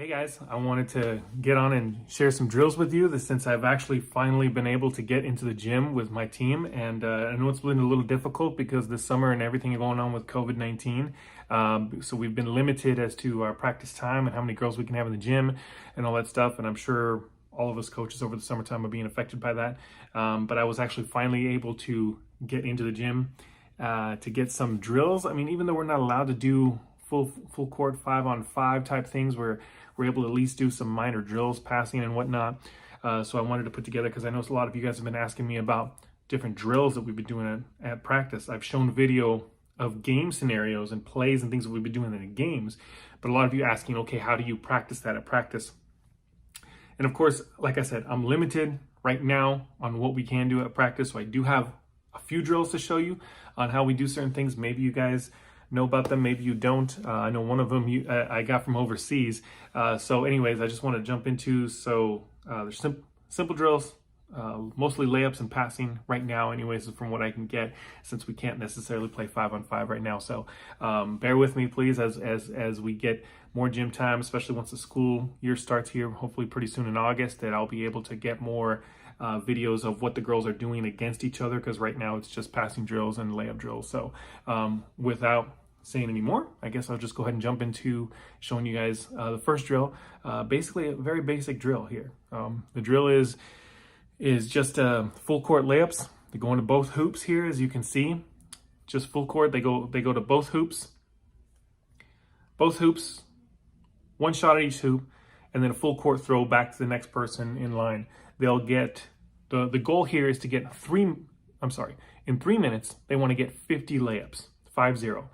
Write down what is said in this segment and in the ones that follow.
Hey guys, I wanted to get on and share some drills with you since I've actually finally been able to get into the gym with my team. And I know it's been a little difficult because this summer and everything going on with COVID-19. So we've been limited as to our practice time and how many girls we can have in the gym and all that stuff. And I'm sure all of us coaches over the summertime are being affected by that. But I was actually finally able to get into the gym to get some drills. I mean, even though we're not allowed to do full court 5-on-5 type things, where we're able to at least do some minor drills, passing and whatnot. So I wanted to put together, because I know a lot of you guys have been asking me about different drills that we've been doing at practice. I've shown video of game scenarios and plays and things that we've been doing in the games, but a lot of you asking, okay, how do you practice that at practice? And of course, like I said, I'm limited right now on what we can do at practice. So I do have a few drills to show you on how we do certain things. Maybe you guys know about them, maybe you don't. I know one of them I got from overseas. So anyways, I just want to jump into, there's simple drills, mostly layups and passing right now anyways, from what I can get, since we can't necessarily play 5-on-5 right now. So bear with me please as we get more gym time, especially once the school year starts here, hopefully pretty soon in August, that I'll be able to get more videos of what the girls are doing against each other, because right now it's just passing drills and layup drills. So without saying any more, I guess I'll just go ahead and jump into showing you guys the first drill. Basically a very basic drill here. The drill is just full court layups. They go into both hoops here, as you can see. Just full court, they go to both hoops. Both hoops, one shot at each hoop, and then a full court throw back to the next person in line. They'll get, the goal here is to get in 3 minutes, they want to get 50 layups, 5-0.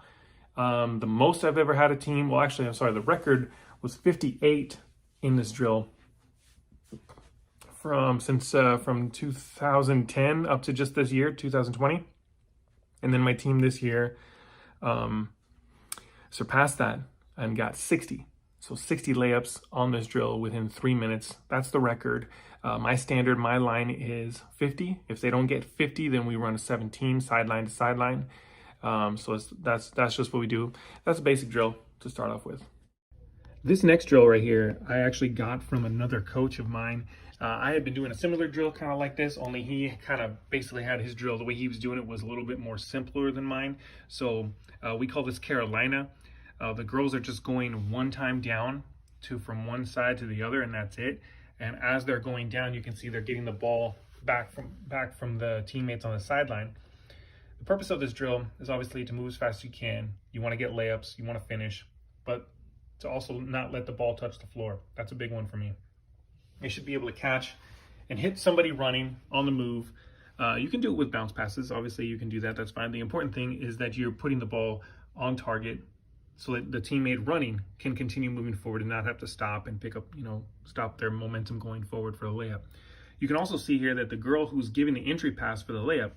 The most I've ever had a team, the record was 58 in this drill from 2010 up to just this year, 2020. And then my team this year surpassed that and got 60. So 60 layups on this drill within 3 minutes. That's the record. My standard, my line is 50. If they don't get 50, then we run a 17 sideline to sideline. So that's just what we do. That's a basic drill to start off with. This next drill right here, I actually got from another coach of mine. I had been doing a similar drill kind of like this, only he kind of basically had his drill. The way he was doing it was a little bit more simpler than mine. So we call this Carolina. The girls are just going one time down from one side to the other, and that's it. And as they're going down, you can see they're getting the ball back from the teammates on the sideline. The purpose of this drill is obviously to move as fast as you can. You want to get layups, you want to finish, but to also not let the ball touch the floor. That's a big one for me. You should be able to catch and hit somebody running on the move. You can do it with bounce passes. Obviously, you can do that. That's fine. The important thing is that you're putting the ball on target so that the teammate running can continue moving forward and not have to stop and pick up, stop their momentum going forward for the layup. You can also see here that the girl who's giving the entry pass for the layup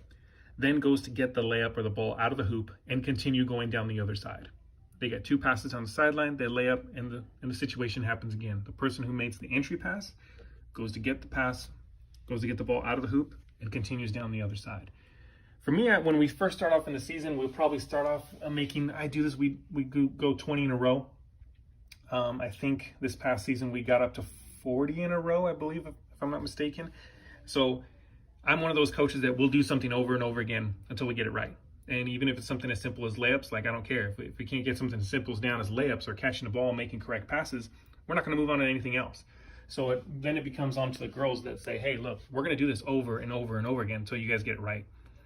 then goes to get the layup or the ball out of the hoop and continue going down the other side. They get 2 passes on the sideline, they lay up, and the situation happens again. The person who makes the entry pass goes to get the pass, goes to get the ball out of the hoop, and continues down the other side. For me, when we first start off in the season, we'll probably start off we go 20 in a row. I think this past season we got up to 40 in a row, I believe, if I'm not mistaken. So I'm one of those coaches that will do something over and over again until we get it right. And even if it's something as simple as layups, I don't care. If we can't get something as simple as down as layups or catching the ball and making correct passes, we're not going to move on to anything else. So then it becomes on to the girls that say, hey, look, we're going to do this over and over and over again until you guys get it right.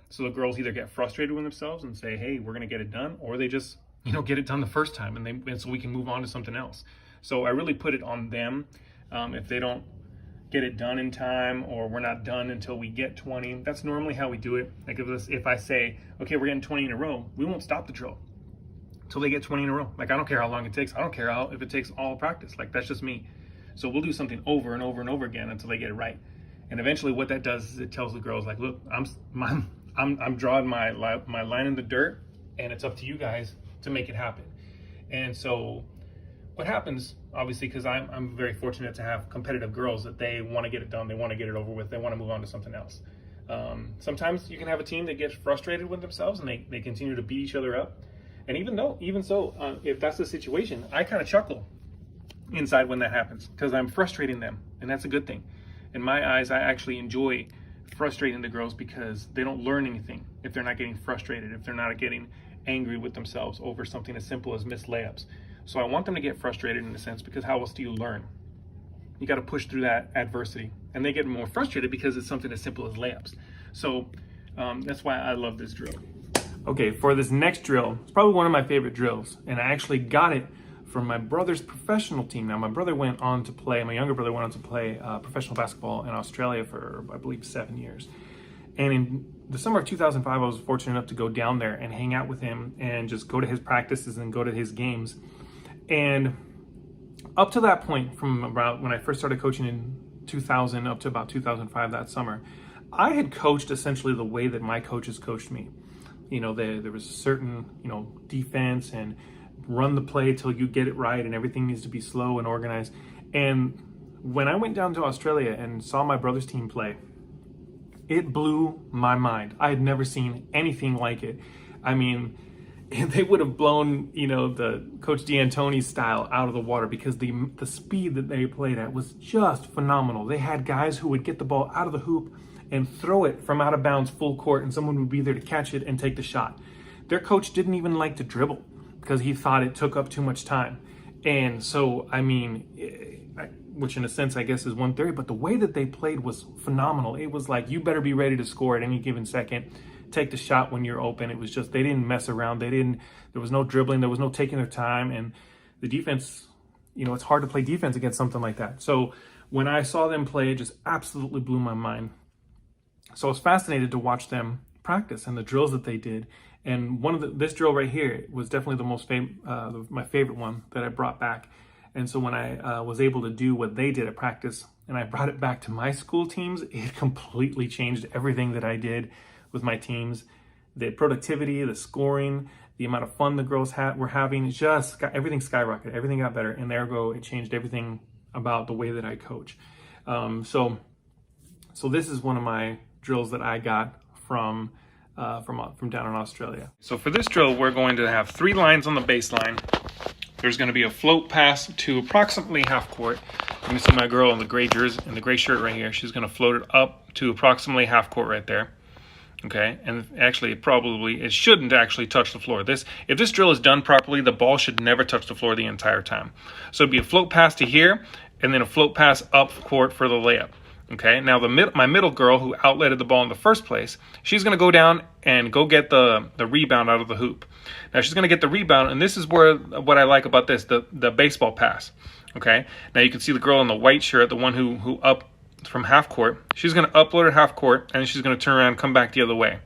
So the girls either get frustrated with themselves and say, hey, we're going to get it done, or they just, get it done the first time, and so we can move on to something else. So I really put it on them. If they don't get it done in time, or we're not done until we get 20, that's normally how we do it. Like if I say, okay, we're getting 20 in a row, we won't stop the drill until they get 20 in a row. I don't care how long it takes. I don't care if it takes all practice. That's just me. So we'll do something over and over and over again until they get it right. And eventually what that does is it tells the girls, look, I'm drawing my line in the dirt, and it's up to you guys to make it happen. And so what happens, obviously, because I'm very fortunate to have competitive girls that they want to get it done, they want to get it over with, they want to move on to something else. Sometimes you can have a team that gets frustrated with themselves and they continue to beat each other up. And even so, if that's the situation, I kind of chuckle inside when that happens, because I'm frustrating them, and that's a good thing. In my eyes, I actually enjoy frustrating the girls because they don't learn anything if they're not getting frustrated, if they're not getting angry with themselves over something as simple as missed layups. So I want them to get frustrated in a sense, because how else do you learn? You got to push through that adversity, and they get more frustrated because it's something as simple as layups. So that's why I love this drill. Okay, for this next drill, it's probably one of my favorite drills, and I actually got it from my brother's professional team. Now, my brother went on to play, my younger brother went on to play professional basketball in Australia for, I believe, 7 years. And in the summer of 2005, I was fortunate enough to go down there and hang out with him and just go to his practices and go to his games. And up to that point, from about when I first started coaching in 2000 up to about 2005, that summer, I had coached essentially the way that my coaches coached me. You know, there was a certain, defense and run the play till you get it right, and everything needs to be slow and organized. And when I went down to Australia and saw my brother's team play, it blew my mind. I had never seen anything like it. I mean, they would have blown, the Coach D'Antoni's style out of the water, because the speed that they played at was just phenomenal. They had guys who would get the ball out of the hoop and throw it from out of bounds full court, and someone would be there to catch it and take the shot. Their coach didn't even like to dribble because he thought it took up too much time. And so, I mean, which in a sense, I guess is one theory, but the way that they played was phenomenal. It was like, you better be ready to score at any given second. Take the shot when you're open. It was just, they didn't mess around. There was no dribbling. There was no taking their time. And the defense, it's hard to play defense against something like that. So when I saw them play, it just absolutely blew my mind. So I was fascinated to watch them practice and the drills that they did. And this drill right here was definitely my favorite one that I brought back. And so when I was able to do what they did at practice and I brought it back to my school teams, it completely changed everything that I did with my teams. The productivity, the scoring, the amount of fun the girls were having, everything skyrocketed, everything got better. And ergo, it changed everything about the way that I coach. So this is one of my drills that I got from down in Australia. So for this drill, we're going to have 3 lines on the baseline. There's going to be a float pass to approximately half court. You can see my girl in the gray jersey, in the gray shirt right here. She's going to float it up to approximately half court right there. Okay, and actually it shouldn't actually touch the floor. If this drill is done properly, the ball should never touch the floor the entire time. So it'd be a float pass to here, and then a float pass up court for the layup. Okay, now my middle girl who outletted the ball in the first place, she's going to go down and go get the rebound out of the hoop. Now she's going to get the rebound, and this is what I like about this, the baseball pass. Okay, now you can see the girl in the white shirt, the one who up from half court. She's going to upload at half court, and she's going to turn around and come back the other way.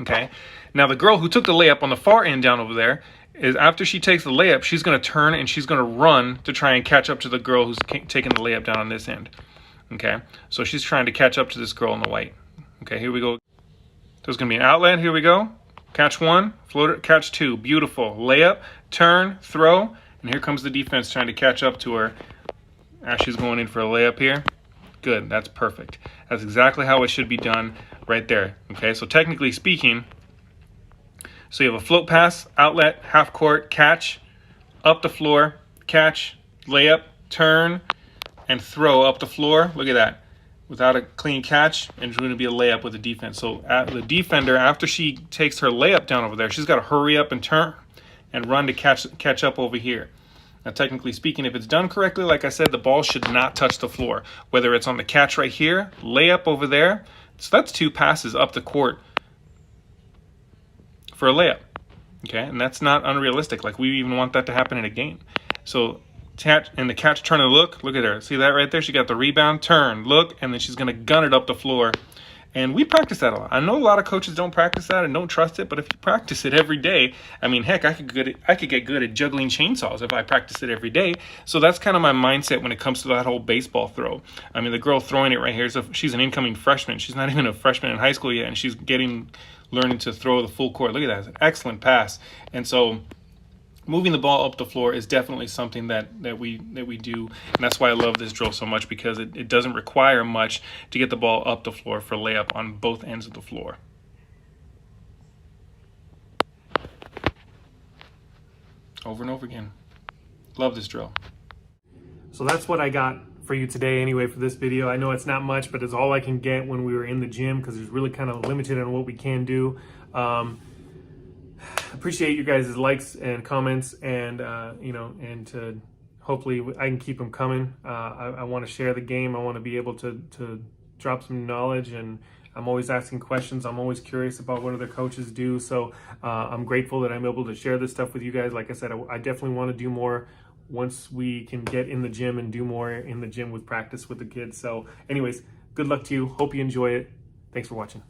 Okay, now the girl who took the layup on the far end down over there, is after she takes the layup, she's going to turn and she's going to run to try and catch up to the girl who's taking the layup down on this end. Okay, so she's trying to catch up to this girl in the white. Okay, here we go. There's going to be an outlet. Here we go. Catch 1, floater, catch 2. Beautiful. Layup, turn, throw, and here comes the defense trying to catch up to her as she's going in for a layup here. Good, that's perfect. That's exactly how it should be done right there. Okay, so technically speaking, so you have a float pass, outlet, half court, catch, up the floor, catch, layup, turn, and throw up the floor. Look at that. Without a clean catch, and it's going to be a layup with the defense. So the defender, after she takes her layup down over there, she's got to hurry up and turn and run to catch up over here. Now, technically speaking, if it's done correctly, like I said, the ball should not touch the floor. Whether it's on the catch right here, layup over there. So that's 2 passes up the court for a layup. Okay, and that's not unrealistic. Like, we even want that to happen in a game. So and the catch, turn and look at her. See that right there? She got the rebound, turn, look, and then she's going to gun it up the floor. And we practice that a lot. I know a lot of coaches don't practice that and don't trust it, but if you practice it every day, I mean, heck, I could get good at juggling chainsaws if I practice it every day. So that's kind of my mindset when it comes to that whole baseball throw. I mean, the girl throwing it right here, she's an incoming freshman. She's not even a freshman in high school yet, and she's learning to throw the full court. Look at that. It's an excellent pass. And so moving the ball up the floor is definitely something that we do, and that's why I love this drill so much, because it doesn't require much to get the ball up the floor for layup on both ends of the floor. Over and over again. Love this drill. So that's what I got for you today anyway for this video. I know it's not much, but it's all I can get when we were in the gym because it's really kind of limited on what we can do. Appreciate you guys' likes and comments, and and to hopefully I can keep them coming. I want to share the game. I want to be able to drop some knowledge, and I'm always asking questions. I'm always curious about what other coaches do. So I'm grateful that I'm able to share this stuff with you guys. Like I said, I definitely want to do more once we can get in the gym and do more in the gym with practice with the kids. So anyways, good luck to you. Hope you enjoy it. Thanks for watching.